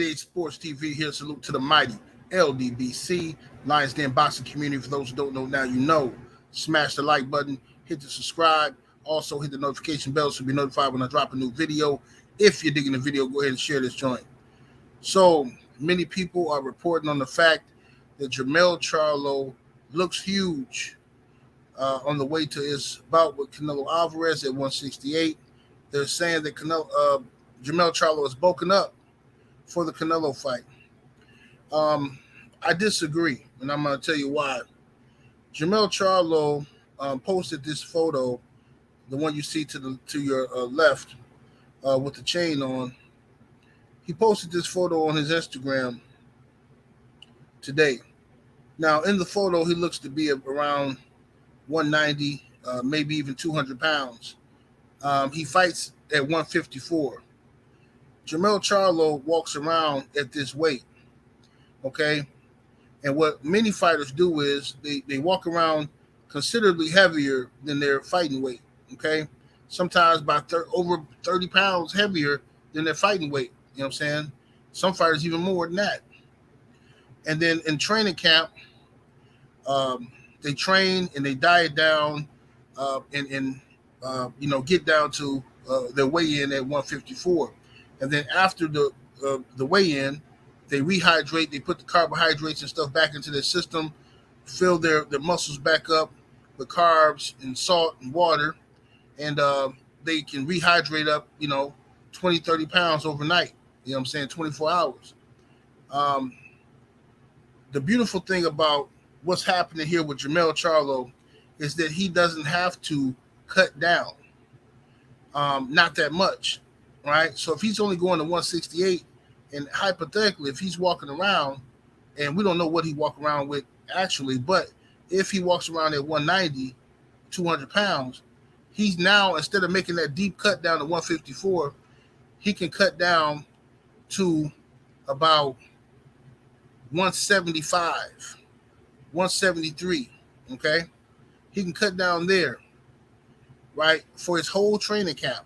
78 Sports TV here. Salute to the mighty ldbc Lions Den boxing community. For those who don't know, now you know. Smash the like button, hit the subscribe, also hit the notification bell so you'll be notified when I drop a new video. If you're digging the video, go ahead and share this joint. So many people are reporting on the fact that Jermell Charlo looks huge on the way to his bout with Canelo Alvarez at 168. They're saying that Jermell Charlo is bulking up for the Canelo fight. I disagree, and I'm going to tell you why. Jermell Charlo posted this photo, the one you see to your left with the chain on. He posted this photo on his Instagram today. Now, in the photo, he looks to be around 190, maybe even 200 pounds. He fights at 154. Jermell Charlo walks around at this weight, okay? And what many fighters do is they walk around considerably heavier than their fighting weight, okay? Sometimes by over 30 pounds heavier than their fighting weight, you know what I'm saying? Some fighters even more than that. And then in training camp, they train and they diet down and get down to their weigh-in at 154. And then after the weigh-in, they rehydrate. They put the carbohydrates and stuff back into their system, fill their muscles back up with carbs and salt and water, and they can rehydrate up, 20, 30 pounds overnight. You know what I'm saying? 24 hours. The beautiful thing about what's happening here with Jermell Charlo is that he doesn't have to cut down, not that much, right? So if he's only going to 168, and hypothetically, if he's walking around, and we don't know what he walk around with actually, but if he walks around at 190, 200 pounds, he's now, instead of making that deep cut down to 154, he can cut down to about 175, 173, okay? He can cut down there, right, for his whole training camp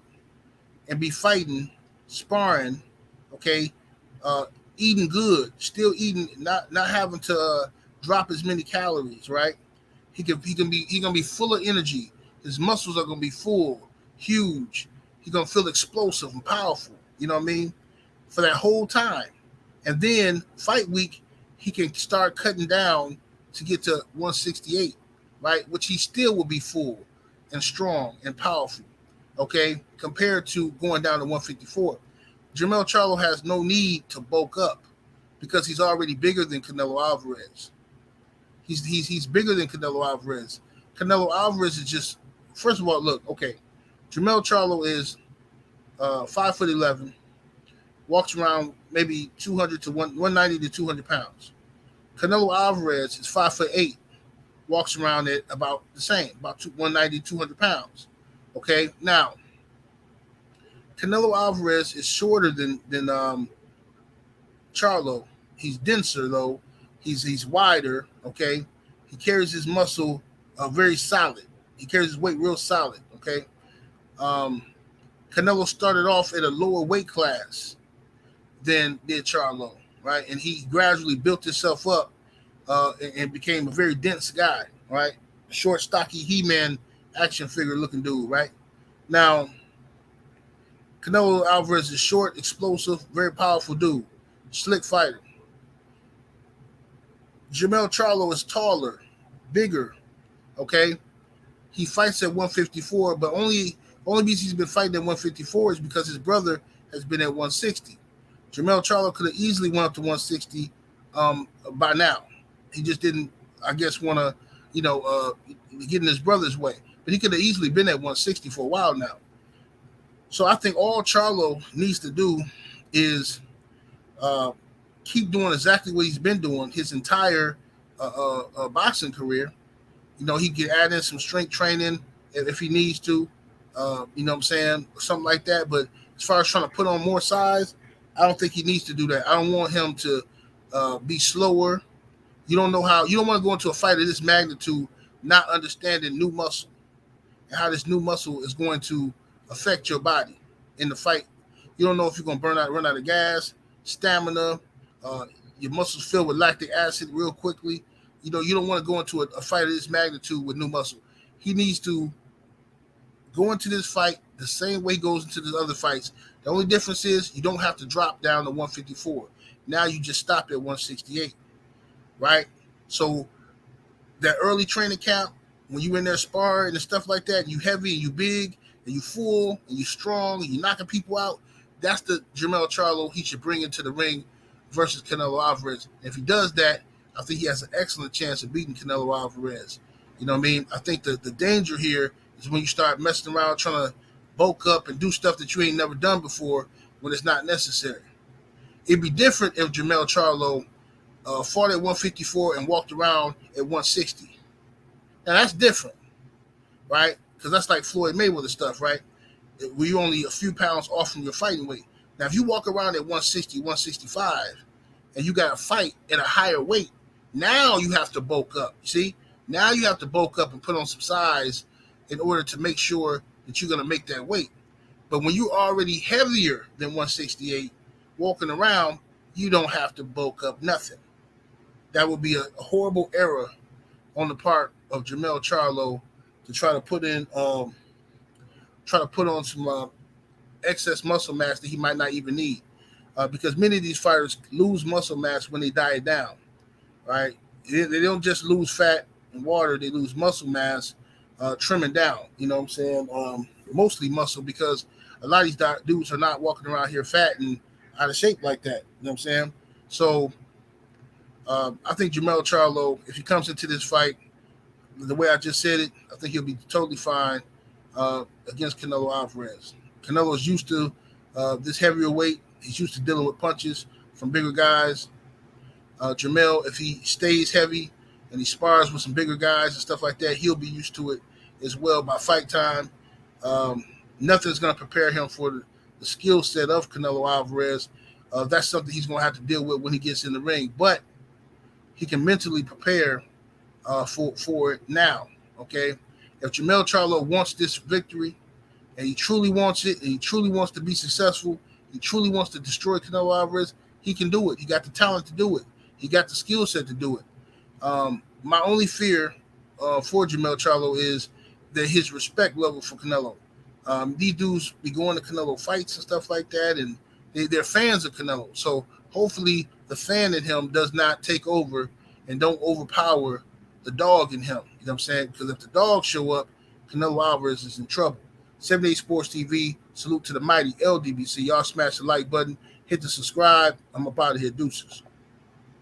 and be fighting, sparring, okay, eating good, still eating, not having to drop as many calories, right? He gonna be full of energy. His muscles are gonna be full, huge. He's gonna feel explosive and powerful. You know what I mean? For that whole time, and then fight week, he can start cutting down to get to 168, right? Which he still will be full and strong and powerful, okay? Compared to going down to 154. Jermell Charlo has no need to bulk up because he's already bigger than Canelo Alvarez. He's bigger than Canelo Alvarez. Canelo Alvarez is just, first of all, look, okay, Jermell Charlo is 5'11", walks around maybe 200 to 190 to 200 pounds. Canelo Alvarez is 5'8", walks around at about the same, about 190, 200 pounds. Okay, now Canelo Alvarez is shorter than Charlo. He's denser though. He's wider. Okay, he carries his muscle very solid. He carries his weight real solid. Okay, Canelo started off at a lower weight class than did Charlo, right? And he gradually built himself up and became a very dense guy, right? Short, stocky, He-Man action figure looking dude, right? Now, Canelo Alvarez is short, explosive, very powerful dude, slick fighter. Jermell Charlo is taller, bigger, okay? He fights at 154, but only reason he's been fighting at 154 is because his brother has been at 160. Jermell Charlo could have easily went up to 160 by now. He just didn't, I guess, want to, get in his brother's way. But he could have easily been at 160 for a while now. So I think all Charlo needs to do is keep doing exactly what he's been doing his entire boxing career. He can add in some strength training if he needs to, what I'm saying, something like that. But as far as trying to put on more size, I don't think he needs to do that. I don't want him to be slower. You don't want to go into a fight of this magnitude not understanding new muscle and how this new muscle is going to affect your body in the fight. You don't know if you're going to run out of gas. stamina, uh, your muscles filled with lactic acid real quickly. You don't want to go into a fight of this magnitude with new muscle. He needs to go into this fight the same way he goes into the other fights. The only difference is you don't have to drop down to 154. Now you just stop at 168, right? So that early training camp, when you in there sparring and stuff like that, and you heavy and you big and you full and you strong and you knocking people out, that's the Jermell Charlo he should bring into the ring versus Canelo Alvarez. And if he does that, I think he has an excellent chance of beating Canelo Alvarez. You know what I mean? I think the danger here is when you start messing around trying to bulk up and do stuff that you ain't never done before when it's not necessary. It'd be different if Jermell Charlo fought at 154 and walked around at 160. Now, that's different, right? Because that's like Floyd Mayweather stuff, right? Where you're only a few pounds off from your fighting weight. Now, if you walk around at 160, 165, and you got to fight at a higher weight, now you have to bulk up. You see? Now you have to bulk up and put on some size in order to make sure that you're going to make that weight. But when you're already heavier than 168, walking around, you don't have to bulk up nothing. That would be a horrible error on the part of Jermell Charlo to try to put on some excess muscle mass that he might not even need, because many of these fighters lose muscle mass when they diet down, right? They don't just lose fat and water; they lose muscle mass, trimming down. You know what I'm saying? Mostly muscle, because a lot of these dudes are not walking around here fat and out of shape like that. You know what I'm saying? So I think Jermell Charlo, if he comes into this fight the way I just said it, I think he'll be totally fine against Canelo Alvarez. Canelo's used to this heavier weight. He's used to dealing with punches from bigger guys. Jermell, if he stays heavy and he spars with some bigger guys and stuff like that, he'll be used to it as well by fight time. Nothing's going to prepare him for the skill set of Canelo Alvarez. That's something he's going to have to deal with when he gets in the ring. But he can mentally prepare for it now, okay? If Jermell Charlo wants this victory, and he truly wants it, and he truly wants to be successful, he truly wants to destroy Canelo Alvarez, he can do it. He got the talent to do it. He got the skill set to do it. My only fear for Jermell Charlo is that his respect level for Canelo. These dudes be going to Canelo fights and stuff like that, and they're fans of Canelo. So hopefully the fan in him does not take over and don't overpower the dog in him. You know what I'm saying? Because if the dogs show up, Canelo Alvarez is in trouble. 78 Sports TV, salute to the mighty LDBC. Y'all smash the like button, hit the subscribe. I'm about to hit deuces.